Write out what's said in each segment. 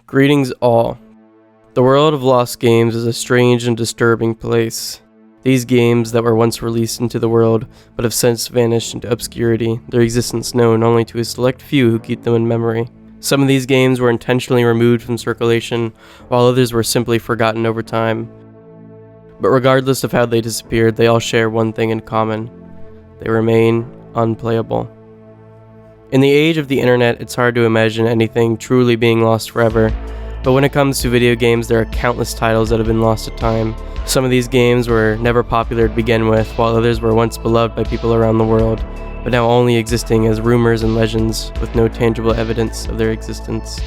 Greetings all. The world of lost games is a strange and disturbing place. These games that were once released into the world, but have since vanished into obscurity, their existence known only to a select few who keep them in memory. Some of these games were intentionally removed from circulation, while others were simply forgotten over time. But regardless of how they disappeared, they all share one thing in common. They remain unplayable. In the age of the internet, it's hard to imagine anything truly being lost forever, but when it comes to video games, there are countless titles that have been lost to time. Some of these games were never popular to begin with, while others were once beloved by people around the world, but now only existing as rumors and legends with no tangible evidence of their existence.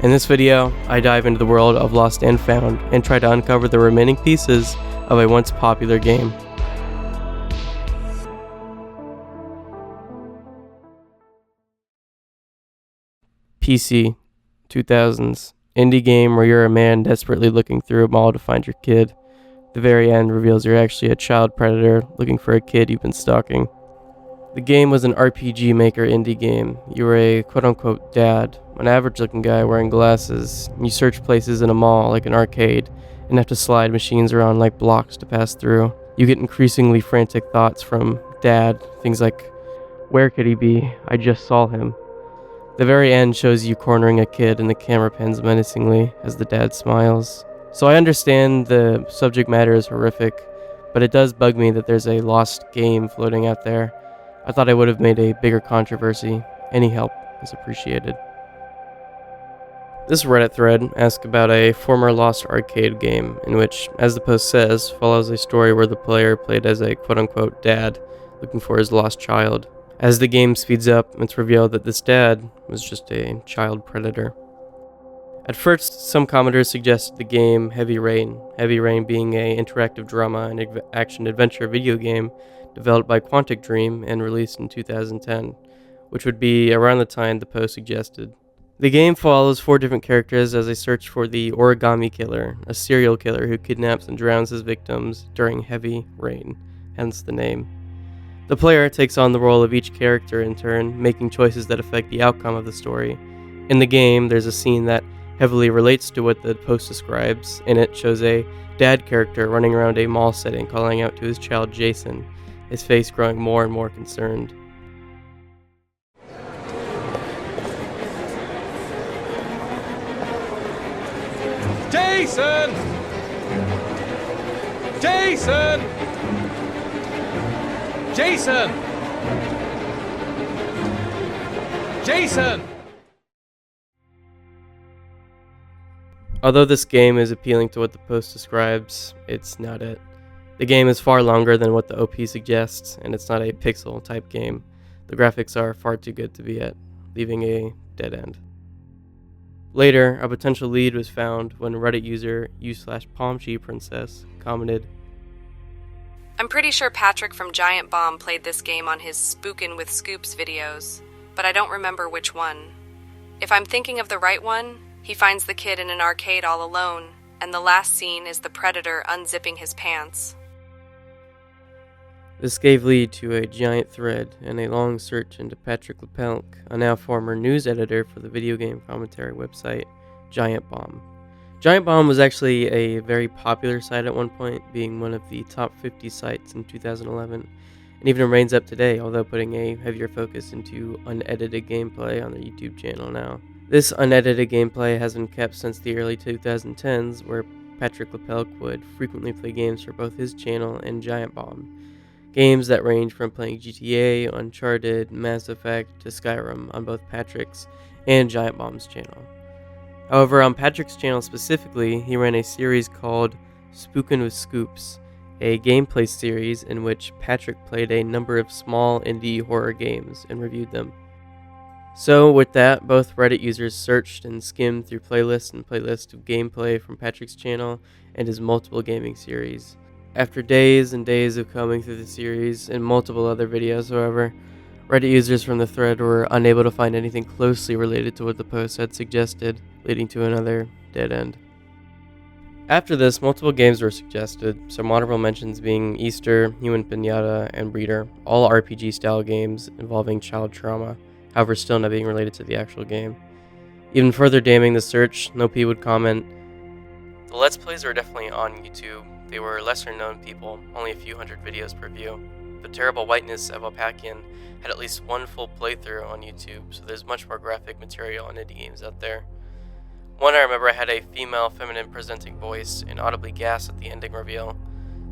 In this video, I dive into the world of Lost and Found and try to uncover the remaining pieces of a once popular game. PC, 2000s. Indie game where you're a man desperately looking through a mall to find your kid. The very end reveals you're actually a child predator looking for a kid you've been stalking. The game was an RPG Maker indie game. You were a quote-unquote dad, an average-looking guy wearing glasses. You search places in a mall like an arcade and have to slide machines around like blocks to pass through. You get increasingly frantic thoughts from dad, things like, "Where could he be? I just saw him." The very end shows you cornering a kid and the camera pans menacingly as the dad smiles. So I understand the subject matter is horrific, but it does bug me that there's a lost game floating out there. I thought I would have made a bigger controversy. Any help is appreciated. This Reddit thread asks about a former lost arcade game in which, as the post says, follows a story where the player played as a quote-unquote dad looking for his lost child. As the game speeds up, it's revealed that this dad was just a child predator. At first, some commenters suggested the game Heavy Rain being an interactive drama and action-adventure video game developed by Quantic Dream and released in 2010, which would be around the time the post suggested. The game follows 4 different characters as they search for the Origami Killer, a serial killer who kidnaps and drowns his victims during heavy rain, hence the name. The player takes on the role of each character in turn, making choices that affect the outcome of the story. In the game, there's a scene that heavily relates to what the post describes. In it shows a dad character running around a mall setting calling out to his child Jason, his face growing more and more concerned. Jason! Jason! Jason! Jason! Although this game is appealing to what the post describes, it's not it. The game is far longer than what the OP suggests, and it's not a pixel-type game. The graphics are far too good to be it, leaving a dead end. Later, a potential lead was found when Reddit user u/PalmSheePrincess commented, "I'm pretty sure Patrick from Giant Bomb played this game on his Spookin' with Scoops videos, but I don't remember which one. If I'm thinking of the right one, he finds the kid in an arcade all alone, and the last scene is the predator unzipping his pants." This gave lead to a giant thread and a long search into Patrick Lepelk, a now former news editor for the video game commentary website Giant Bomb. Giant Bomb was actually a very popular site at one point, being one of the top 50 sites in 2011, and even remains up today, although putting a heavier focus into unedited gameplay on their YouTube channel now. This unedited gameplay has been kept since the early 2010s, where Patrick Lepelk would frequently play games for both his channel and Giant Bomb. Games that range from playing GTA, Uncharted, Mass Effect, to Skyrim on both Patrick's and Giant Bomb's channel. However, on Patrick's channel specifically, he ran a series called Spookin' with Scoops, a gameplay series in which Patrick played a number of small indie horror games and reviewed them. So with that, both Reddit users searched and skimmed through playlists and playlists of gameplay from Patrick's channel and his multiple gaming series. After days and days of combing through the series and multiple other videos, however, Reddit users from the thread were unable to find anything closely related to what the post had suggested, leading to another dead end. After this, multiple games were suggested, some honorable mentions being Easter, Human Pinata, and Breeder, all RPG-style games involving child trauma, however still not being related to the actual game. Even further damning the search, Nopi would comment, "The Let's Plays are definitely on YouTube. They were lesser known people, only a few hundred videos per view. The Terrible Whiteness of Opakian had at least one full playthrough on YouTube, so there's much more graphic material on indie games out there. One I remember had a female feminine presenting voice and audibly gasp at the ending reveal.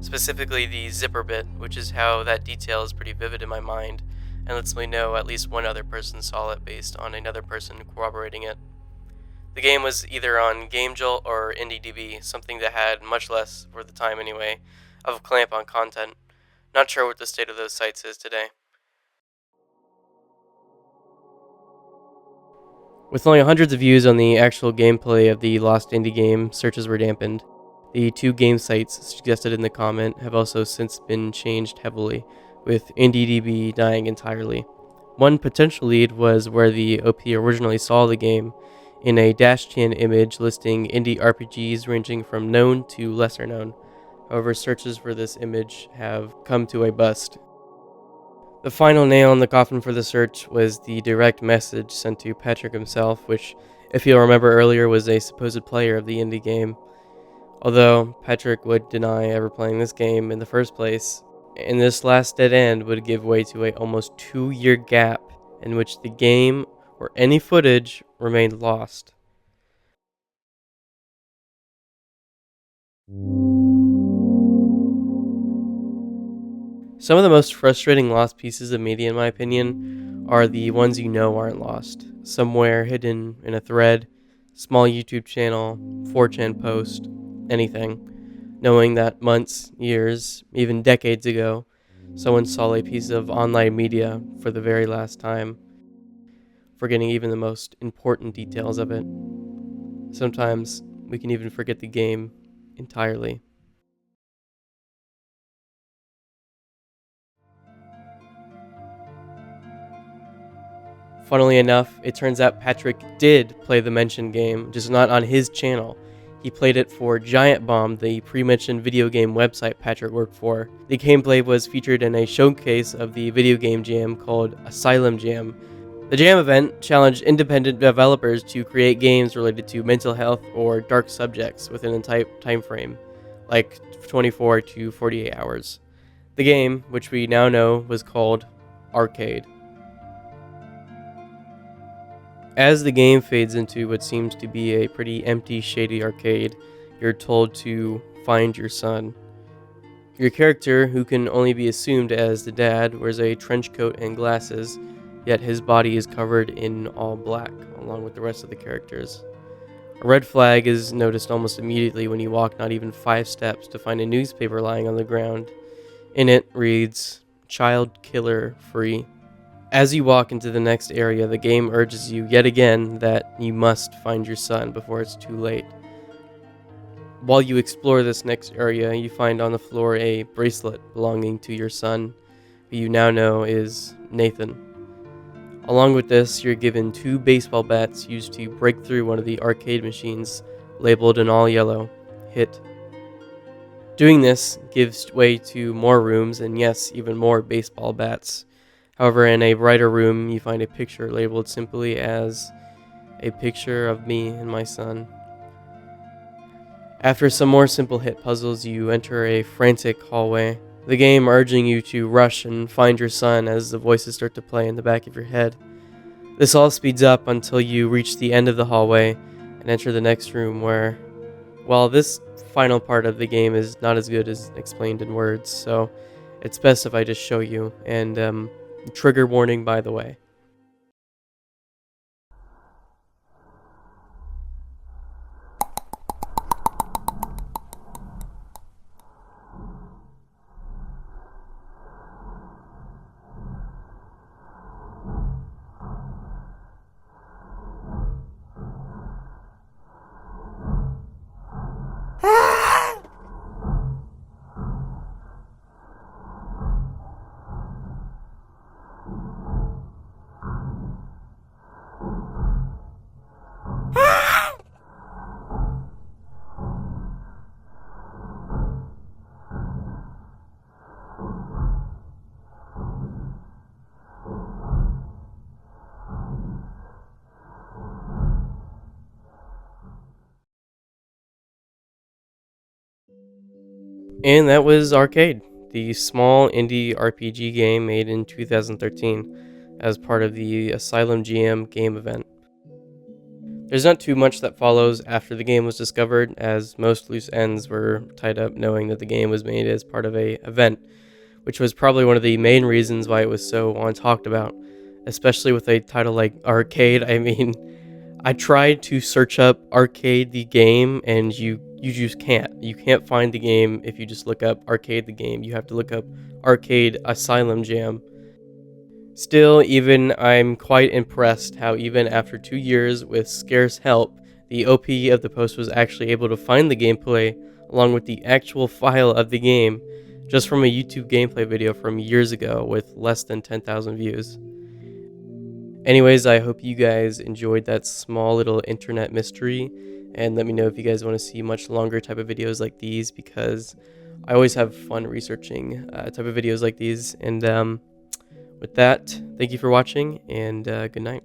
Specifically the zipper bit, which is how that detail is pretty vivid in my mind, and lets me know at least one other person saw it based on another person corroborating it. The game was either on GameJolt or IndieDB, something that had much less, for the time anyway, of a clamp on content. Not sure what the state of those sites is today." With only hundreds of views on the actual gameplay of the lost indie game, searches were dampened. The 2 game sites suggested in the comment have also since been changed heavily, with IndieDB dying entirely. One potential lead was where the OP originally saw the game, in a Dashchan image listing indie RPGs ranging from known to lesser known. However, searches for this image have come to a bust. The final nail in the coffin for the search was the direct message sent to Patrick himself, which, if you'll remember earlier, was a supposed player of the indie game. Although Patrick would deny ever playing this game in the first place, and this last dead end would give way to a almost 2-year gap in which the game or any footage remained lost. Some of the most frustrating lost pieces of media, in my opinion, are the ones you know aren't lost. Somewhere hidden in a thread, small YouTube channel, 4chan post, anything. Knowing that months, years, even decades ago, someone saw a piece of online media for the very last time, forgetting even the most important details of it. Sometimes we can even forget the game entirely. Funnily enough, it turns out Patrick did play the mentioned game, just not on his channel. He played it for Giant Bomb, the pre-mentioned video game website Patrick worked for. The gameplay was featured in a showcase of the video game jam called Asylum Jam. The jam event challenged independent developers to create games related to mental health or dark subjects within a tight time frame, like 24 to 48 hours. The game, which we now know was called Arcade. As the game fades into what seems to be a pretty empty, shady arcade, you're told to find your son. Your character, who can only be assumed as the dad, wears a trench coat and glasses, yet his body is covered in all black, along with the rest of the characters. A red flag is noticed almost immediately when you walk not even 5 steps to find a newspaper lying on the ground. In it reads, "Child Killer Free." As you walk into the next area, the game urges you yet again that you must find your son before it's too late. While you explore this next area, you find on the floor a bracelet belonging to your son, who you now know is Nathan. Along with this, you're given 2 baseball bats used to break through one of the arcade machines, labeled in all yellow, "Hit." Doing this gives way to more rooms and yes, even more baseball bats. However, in a brighter room, you find a picture labeled simply as "A picture of me and my son." After some more simple hit puzzles, you enter a frantic hallway, the game urging you to rush and find your son as the voices start to play in the back of your head. This all speeds up until you reach the end of the hallway and enter the next room where, well, this final part of the game is not as good as explained in words, so it's best if I just show you, and trigger warning, by the way. And that was Arcade, the small indie RPG game made in 2013 as part of the Asylum GM game event. There's not too much that follows after the game was discovered, as most loose ends were tied up knowing that the game was made as part of a event, which was probably one of the main reasons why it was so talked about, especially with a title like Arcade. I mean, I tried to search up Arcade the game, and you just can't. You can't find the game if you just look up Arcade the game. You have to look up Arcade Asylum Jam. Still, even I'm quite impressed how even after 2 years with scarce help, the OP of the post was actually able to find the gameplay along with the actual file of the game just from a YouTube gameplay video from years ago with less than 10,000 views. Anyways, I hope you guys enjoyed that small little internet mystery, and let me know if you guys want to see much longer type of videos like these, because I always have fun researching type of videos like these. And with that, thank you for watching, and good night.